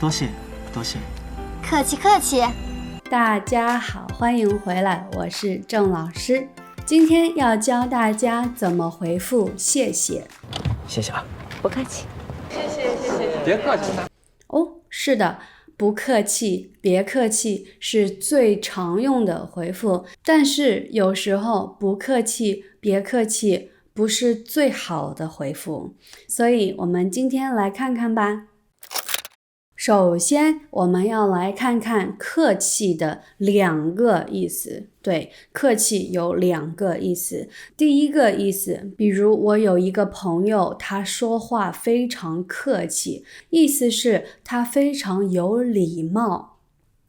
多谢，多谢。客气客气。大家好，欢迎回来，我是郑老师。今天要教大家怎么回复谢谢。谢谢啊。不客气。谢谢谢谢。别客气。哦，是的，不客气，别客气是最常用的回复，但是有时候不客气，别客气不是最好的回复，所以我们今天来看看吧。首先，我们要来看看客气的两个意思。对，客气有两个意思。第一个意思，比如我有一个朋友，他说话非常客气，意思是他非常有礼貌。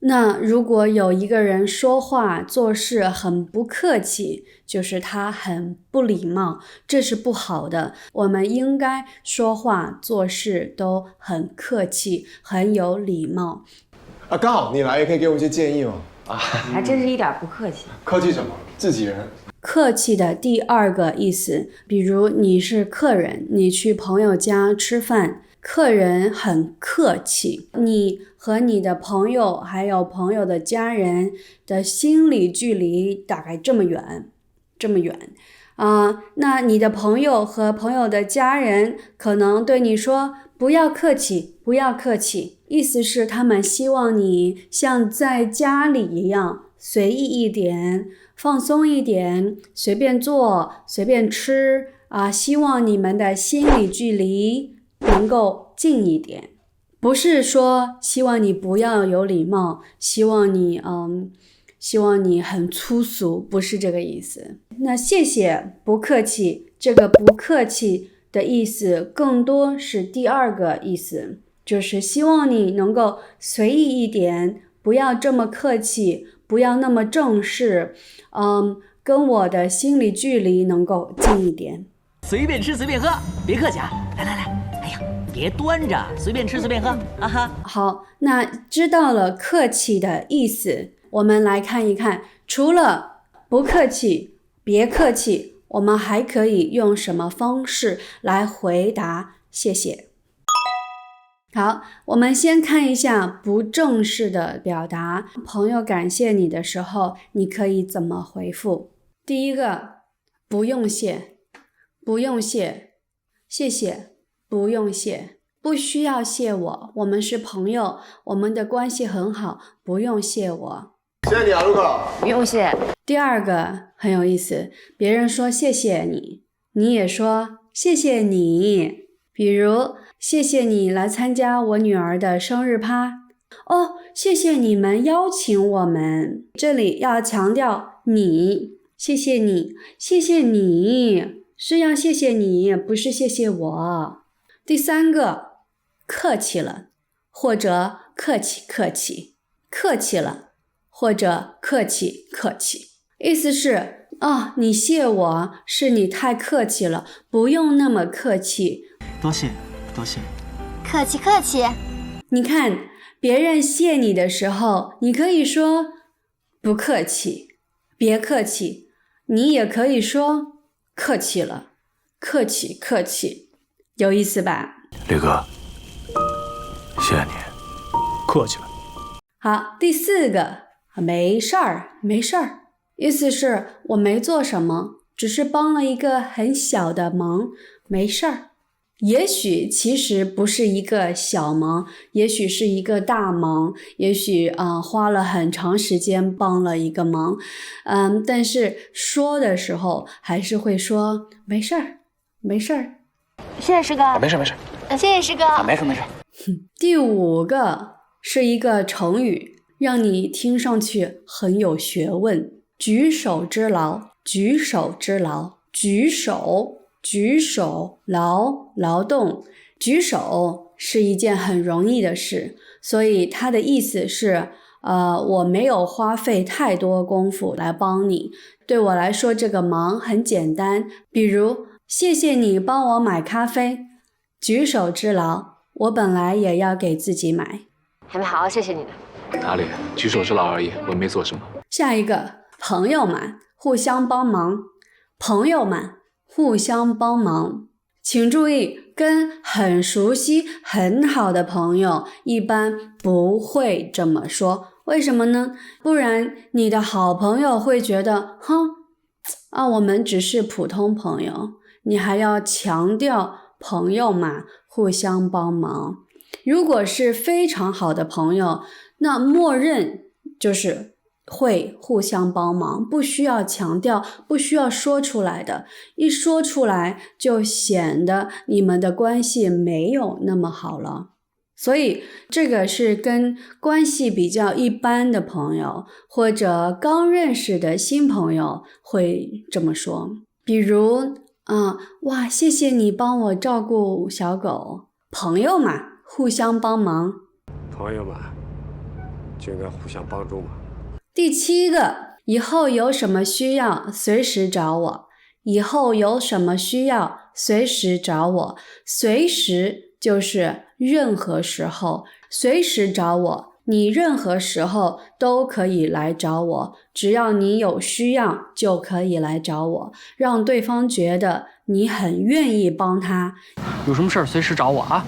那如果有一个人说话做事很不客气，就是他很不礼貌，这是不好的。我们应该说话做事都很客气，很有礼貌。刚好你来，也可以给我一些建议吗？还真是一点不客气。客气什么？自己人。客气的第二个意思，比如你是客人，你去朋友家吃饭，客人很客气，你和你的朋友还有朋友的家人的心理距离大概这么远那你的朋友和朋友的家人可能对你说不要客气，不要客气，意思是他们希望你像在家里一样随意一点，放松一点，随便做随便吃希望你们的心理距离能够近一点，不是说希望你不要有礼貌，希望你很粗俗，不是这个意思。那谢谢不客气，这个不客气的意思更多是第二个意思，就是希望你能够随意一点，不要这么客气，不要那么正式，跟我的心理距离能够近一点。随便吃随便喝，别客气啊！来，哎呀，别端着，随便吃随便喝啊哈。好，那知道了客气的意思，我们来看一看，除了不客气、别客气，我们还可以用什么方式来回答谢谢？好，我们先看一下不正式的表达。朋友感谢你的时候，你可以怎么回复？第一个，不用谢，不用谢，谢谢，不用谢，不需要谢我，我们是朋友，我们的关系很好，不用谢我。谢谢你啊，卢克。不用谢。第二个很有意思，别人说谢谢你，你也说谢谢你。比如，谢谢你来参加我女儿的生日趴。谢谢你们邀请我们。这里要强调你，谢谢你，谢谢你，是要谢谢你，不是谢谢我。第三个，客气了，或者客气客气，客气了，或者客气客气，意思是你谢我是你太客气了，不用那么客气。多谢，多谢。客气客气。你看，别人谢你的时候，你可以说不客气，别客气，你也可以说客气了，客气客气，有意思吧？李哥，谢谢你。客气了。好，第四个，没事儿，没事儿，意思是我没做什么，只是帮了一个很小的忙，没事儿。也许其实不是一个小忙，也许是一个大忙，也许花了很长时间帮了一个忙，但是说的时候还是会说没事儿，没事儿。谢谢师哥。没事。谢谢师哥。没事。第五个是一个成语，让你听上去很有学问，举手之劳，举手之劳，举手劳动，举手是一件很容易的事，所以它的意思是我没有花费太多功夫来帮你，对我来说这个忙很简单。比如谢谢你帮我买咖啡，举手之劳，我本来也要给自己买。还没好好谢谢你呢。哪里，举手之劳而已，我没做什么。下一个，朋友们互相帮忙，朋友们互相帮忙。请注意，跟很熟悉、很好的朋友一般不会这么说。为什么呢？不然你的好朋友会觉得，我们只是普通朋友，你还要强调朋友嘛，互相帮忙。如果是非常好的朋友，那默认就是会互相帮忙，不需要强调，不需要说出来的，一说出来就显得你们的关系没有那么好了。所以这个是跟关系比较一般的朋友或者刚认识的新朋友会这么说。比如哇，谢谢你帮我照顾小狗。朋友嘛，互相帮忙。朋友嘛，就应该互相帮助嘛。第7个，以后有什么需要随时找我。以后有什么需要随时找我。随时就是任何时候，随时找我，你任何时候都可以来找我，只要你有需要就可以来找我，让对方觉得你很愿意帮他。有什么事儿随时找我啊。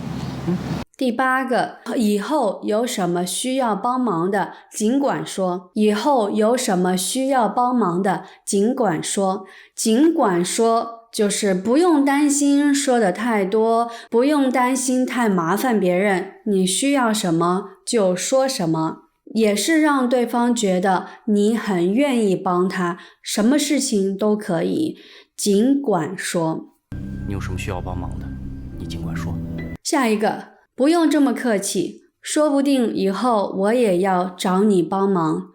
第8个，以后有什么需要帮忙的尽管说。以后有什么需要帮忙的尽管说。尽管说就是不用担心说的太多，不用担心太麻烦别人，你需要什么就说什么，也是让对方觉得你很愿意帮他，什么事情都可以，尽管说。你有什么需要帮忙的，你尽管说。下一个，不用这么客气，说不定以后我也要找你帮忙。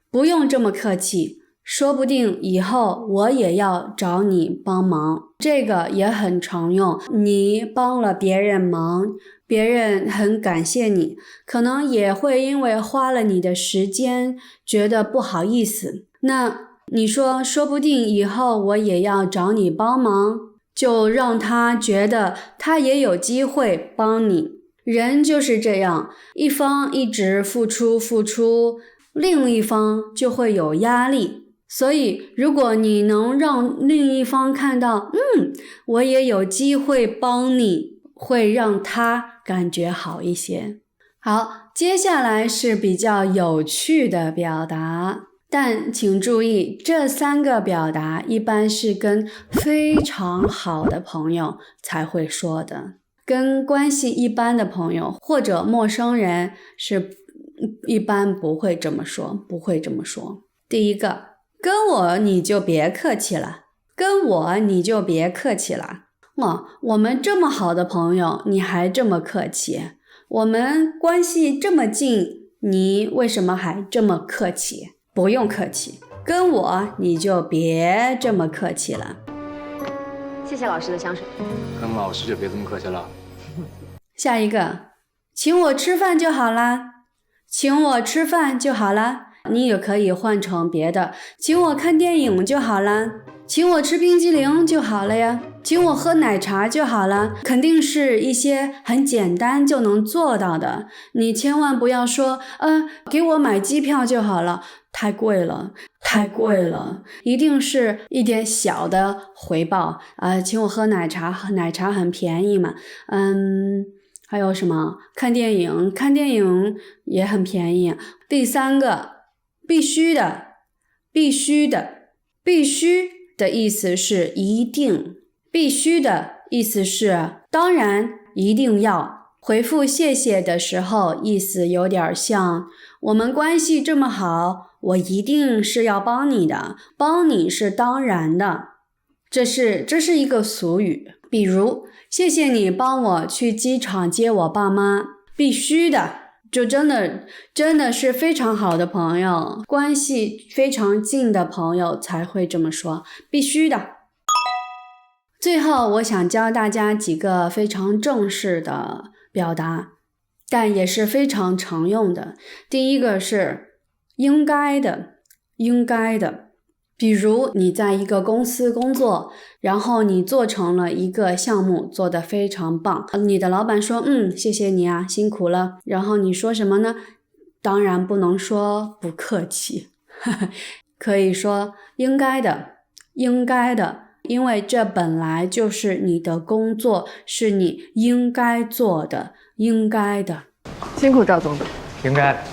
不用这么客气，说不定以后我也要找你帮忙。这个也很常用，你帮了别人忙，别人很感谢你，可能也会因为花了你的时间觉得不好意思。那你说不定以后我也要找你帮忙，就让他觉得他也有机会帮你。人就是这样，一方一直付出，另一方就会有压力。所以如果你能让另一方看到，我也有机会帮你，会让他感觉好一些。好，接下来是比较有趣的表达，但请注意，这3个表达一般是跟非常好的朋友才会说的，跟关系一般的朋友或者陌生人是一般不会这么说，不会这么说。第一个，跟我你就别客气了，跟我你就别客气了。我们这么好的朋友，你还这么客气？我们关系这么近，你为什么还这么客气？不用客气，跟我你就别这么客气了。谢谢老师的香水。跟老师就别这么客气了。下一个，请我吃饭就好啦，请我吃饭就好啦。你也可以换成别的，请我看电影就好啦，请我吃冰激凌就好了呀，请我喝奶茶就好了，肯定是一些很简单就能做到的。你千万不要说给我买机票就好了，太贵了，一定是一点小的回报请我喝奶茶，奶茶很便宜嘛。还有什么？看电影也很便宜。第3个，必须的意思是一定，必须的意思是当然一定要。回复谢谢的时候，意思有点像我们关系这么好，我一定是要帮你的，帮你是当然的。这是一个俗语，比如谢谢你帮我去机场接我爸妈，必须的，就真的是非常好的朋友，关系非常近的朋友才会这么说，必须的。最后我想教大家几个非常正式的表达，但也是非常常用的。第一个是应该的。比如你在一个公司工作，然后你做成了一个项目，做得非常棒，你的老板说谢谢你啊，辛苦了。然后你说什么呢？当然不能说不客气可以说应该的，因为这本来就是你的工作，是你应该做的，应该的。辛苦赵总。应该。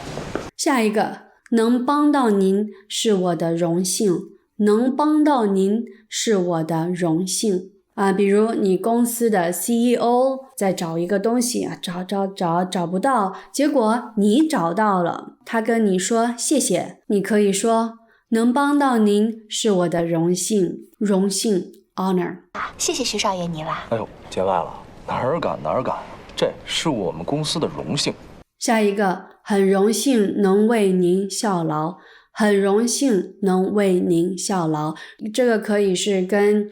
下一个，能帮到您是我的荣幸，能帮到您是我的荣幸。比如你公司的 CEO 在找一个东西找不到，结果你找到了，他跟你说谢谢，你可以说能帮到您是我的荣幸，荣幸 honor。 谢谢徐少爷你啦。哎呦，见外了，哪儿敢，这是我们公司的荣幸。下一个，很荣幸能为您效劳，很荣幸能为您效劳，这个可以是跟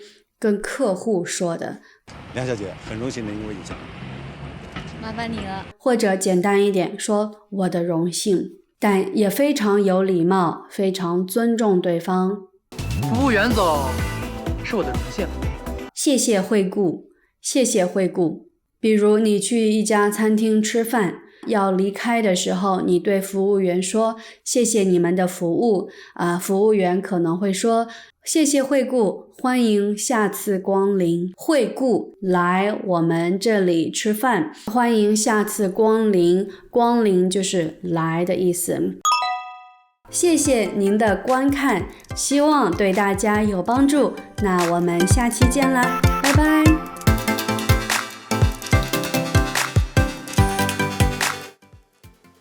客户说的。梁小姐，很荣幸能为你效劳。麻烦你了。或者简单一点说我的荣幸，但也非常有礼貌，非常尊重对方。服务员走，是我的荣幸。谢谢惠顾，谢谢惠顾。比如你去一家餐厅吃饭，要离开的时候，你对服务员说谢谢你们的服务，服务员可能会说谢谢惠顾，欢迎下次光临。惠顾来我们这里吃饭，欢迎下次光临，光临就是来的意思。谢谢您的观看，希望对大家有帮助，那我们下期见啦，拜拜。